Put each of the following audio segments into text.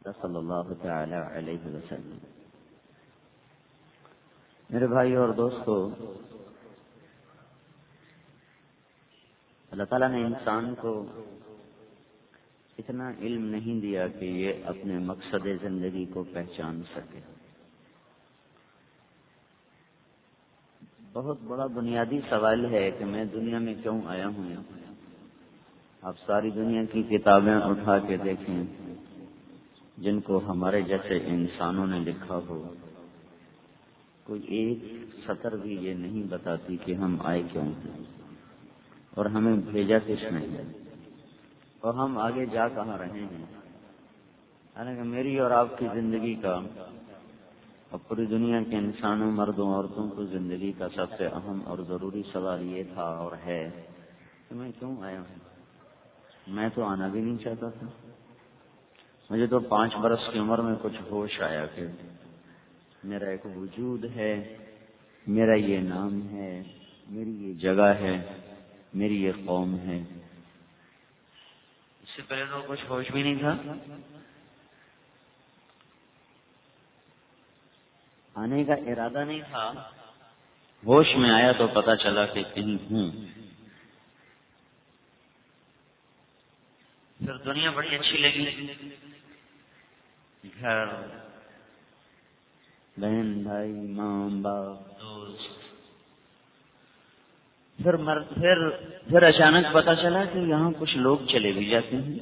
صلی اللہ تعالی علیہ وسلم۔ میرے بھائی اور دوستو، اللہ تعالیٰ نے انسان کو اتنا علم نہیں دیا کہ یہ اپنے مقصد زندگی کو پہچان سکے۔ بہت بڑا بنیادی سوال ہے کہ میں دنیا میں کیوں آیا ہوں۔ آپ ساری دنیا کی کتابیں اٹھا کے دیکھیں جن کو ہمارے جیسے انسانوں نے لکھا ہو، کوئی ایک سطر بھی یہ نہیں بتاتی کہ ہم آئے کیوں ہیں اور ہمیں بھیجا کس نے ہے اور ہم آگے جا کہاں رہے ہیں۔ حالانکہ میری اور آپ کی زندگی کا اور پوری دنیا کے انسانوں، مردوں، عورتوں کو زندگی کا سب سے اہم اور ضروری سوال یہ تھا اور ہے کہ میں کیوں آیا ہوں۔ میں تو آنا بھی نہیں چاہتا تھا۔ مجھے تو 5 برس کی عمر میں کچھ ہوش آیا کہ میرا ایک وجود ہے، میرا یہ نام ہے، میری یہ جگہ ہے، میری یہ قوم ہے۔ اس سے پہلے تو کچھ ہوش بھی نہیں تھا۔ آنے کا ارادہ نہیں تھا، ہوش میں آیا تو پتہ چلا کہ کہیں ہوں۔ پھر دنیا بڑی اچھی لگی، گھر، بہن بھائی، ماں باپ، دوست۔ پھر اچانک پتہ چلا کہ یہاں کچھ لوگ چلے بھی جاتے ہیں۔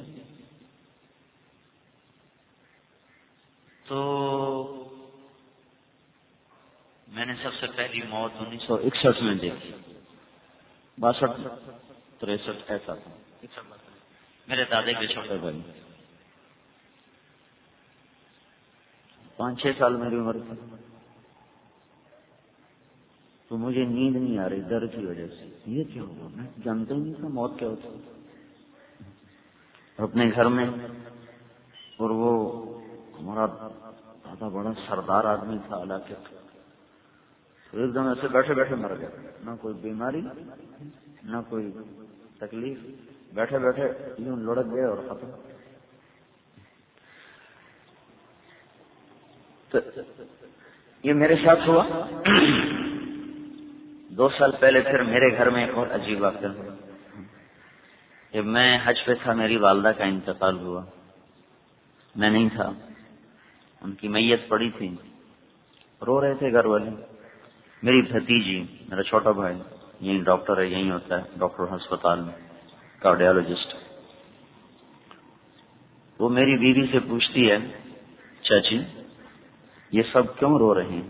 تو میں نے سب سے پہلی موت 1961 میں دیکھی، 62 63 ایسا تھا، میرے دادے کے چھوٹے بھائی، 5-6 سال میری عمر تھی۔ تو مجھے نیند نہیں آ رہی ڈر کی وجہ سے، یہ کیا ہوا، میں جانتا ہی نہیں تھا موت کیا ہوتی۔ اپنے گھر میں، اور وہ ہمارا دادا بڑا سردار آدمی تھا علاقے کا، تو ایک دم ایسے بیٹھے بیٹھے مر گیا، نہ کوئی بیماری نہ کوئی تکلیف، بیٹھے بیٹھے یوں لڑک گئے اور ختم۔ تو یہ میرے ساتھ ہوا۔ 2 سال پہلے پھر میرے گھر میں ایک اور عجیب واقعہ ہوا۔ جب میں حج پہ تھا، میری والدہ کا انتقال ہوا، میں نہیں تھا، ان کی میت پڑی تھی، رو رہے تھے گھر والے۔ میری بھتیجی، میرا چھوٹا بھائی، یہی ڈاکٹر ہے، یہی ہوتا ہے ڈاکٹر ہسپتال میں، کارڈیالوجسٹ، وہ میری بیوی سے پوچھتی ہے، چاچی یہ سب کیوں رو رہے ہیں؟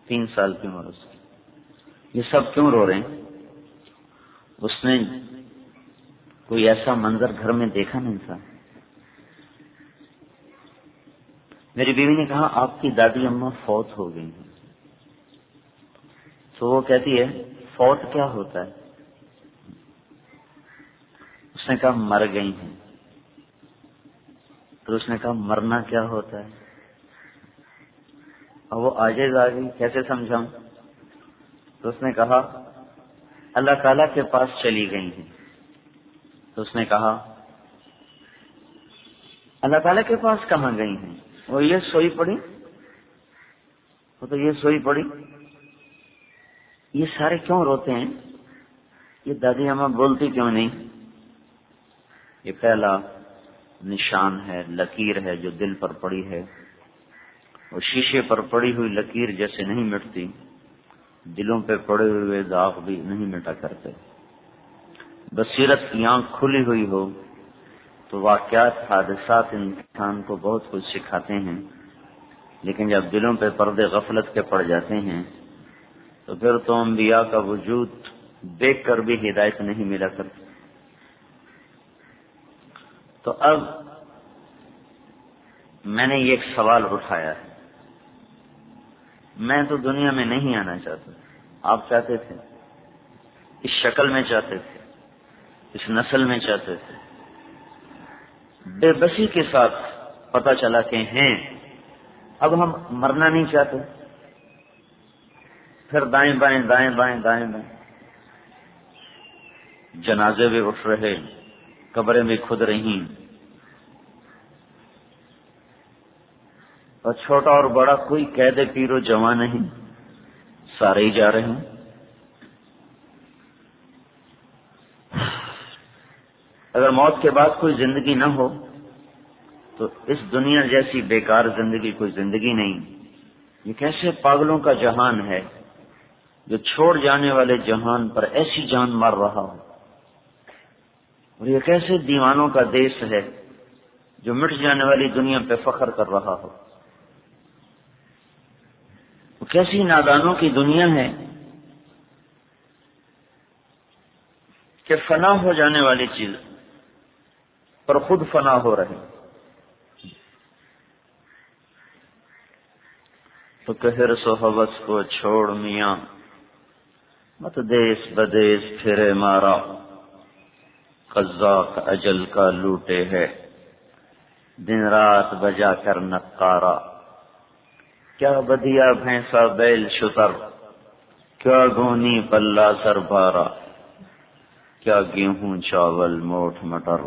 3 سال کی عمر اس کی، یہ سب کیوں رو رہے ہیں؟ اس نے کوئی ایسا منظر گھر میں دیکھا نہیں تھا۔ میری بیوی نے کہا آپ کی دادی اماں فوت ہو گئی ہیں۔ تو وہ کہتی ہے فوت کیا ہوتا ہے؟ اس نے کہا مر گئی ہیں۔ تو اس نے کہا مرنا کیا ہوتا ہے؟ اور وہ عاجز آ گئی، کیسے سمجھاؤں؟ تو اس نے کہا اللہ تعالیٰ کے پاس چلی گئی ہیں۔ تو اس نے کہا اللہ تعالیٰ کے پاس کہاں گئی ہیں؟ وہ یہ سوئی پڑی، وہ تو یہ سوئی پڑی، یہ سارے کیوں روتے ہیں؟ یہ دادی اماں بولتی کیوں نہیں؟ یہ پہلا نشان ہے، لکیر ہے جو دل پر پڑی ہے، اور شیشے پر پڑی ہوئی لکیر جیسے نہیں مٹتی، دلوں پہ پڑے ہوئے داغ بھی نہیں مٹا کرتے۔ بصیرت کی آنکھ کھلی ہوئی ہو تو واقعات، حادثات انسان کو بہت کچھ سکھاتے ہیں، لیکن جب دلوں پہ پردے غفلت کے پڑ جاتے ہیں تو پھر تو انبیاء کا وجود دیکھ کر بھی ہدایت نہیں ملا کرتی۔ تو اب میں نے یہ ایک سوال اٹھایا ہے، میں تو دنیا میں نہیں آنا چاہتا، آپ چاہتے تھے، اس شکل میں چاہتے تھے، اس نسل میں چاہتے تھے، بے بسی کے ساتھ پتہ چلا کہ ہیں، اب ہم مرنا نہیں چاہتے۔ پھر دائیں بائیں دائیں بائیں دائیں بائیں، جنازے بھی اٹھ رہے، قبریں بھی کھد رہی، اور چھوٹا اور بڑا کوئی قید پیر و جوان نہیں، سارے ہی جا رہے ہیں۔ اگر موت کے بعد کوئی زندگی نہ ہو تو اس دنیا جیسی بیکار زندگی کوئی زندگی نہیں۔ یہ کیسے پاگلوں کا جہان ہے جو چھوڑ جانے والے جہان پر ایسی جان مار رہا ہو، اور یہ کیسے دیوانوں کا دیش ہے جو مٹ جانے والی دنیا پہ فخر کر رہا ہو۔ وہ کیسی نادانوں کی دنیا ہے کہ فنا ہو جانے والی چیز پر خود فنا ہو رہے۔ تو کہ حرص و ہوس کو چھوڑ میاں، مت دیس بدیس پھرے مارا، قزاق اجل کا لوٹے ہے دن رات بجا کر نقارا۔ کیا بدیا بھینسا بیل شتر، کیا گونی پلہ سر بارا، کیا گیہوں چاول موٹ مٹر،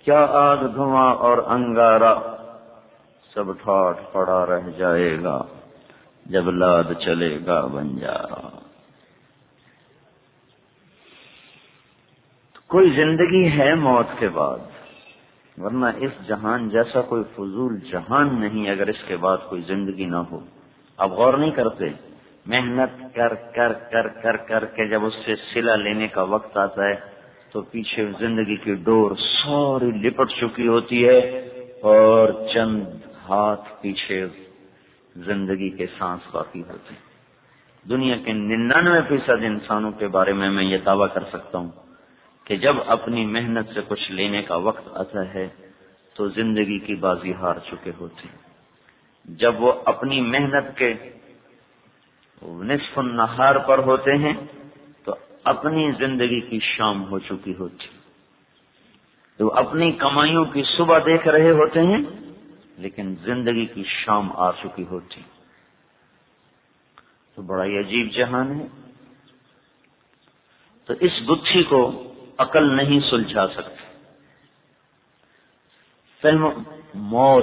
کیا آگ دھواں اور انگارا، سب ٹھاٹ پڑا رہ جائے گا جب لاد چلے گا بنجارا۔ کوئی زندگی ہے موت کے بعد، ورنہ اس جہان جیسا کوئی فضول جہان نہیں اگر اس کے بعد کوئی زندگی نہ ہو۔ آپ غور نہیں کرتے، محنت کر کر کر کر کر کے جب اس سے صلہ لینے کا وقت آتا ہے تو پیچھے زندگی کی ڈور ساری لپٹ چکی ہوتی ہے اور چند ہاتھ پیچھے زندگی کے سانس باقی ہوتے ہیں۔ دنیا کے 99% انسانوں کے بارے میں یہ دعویٰ کر سکتا ہوں کہ جب اپنی محنت سے کچھ لینے کا وقت آتا ہے تو زندگی کی بازی ہار چکے ہوتے ہیں۔ جب وہ اپنی محنت کے نصف النہار پر ہوتے ہیں تو اپنی زندگی کی شام ہو چکی ہوتی، تو اپنی کمائیوں کی صبح دیکھ رہے ہوتے ہیں لیکن زندگی کی شام آ چکی ہوتی۔ تو بڑا ہی عجیب جہان ہے۔ تو اس گتھی کو عقل نہیں سلجھا سکتی۔ فہم موت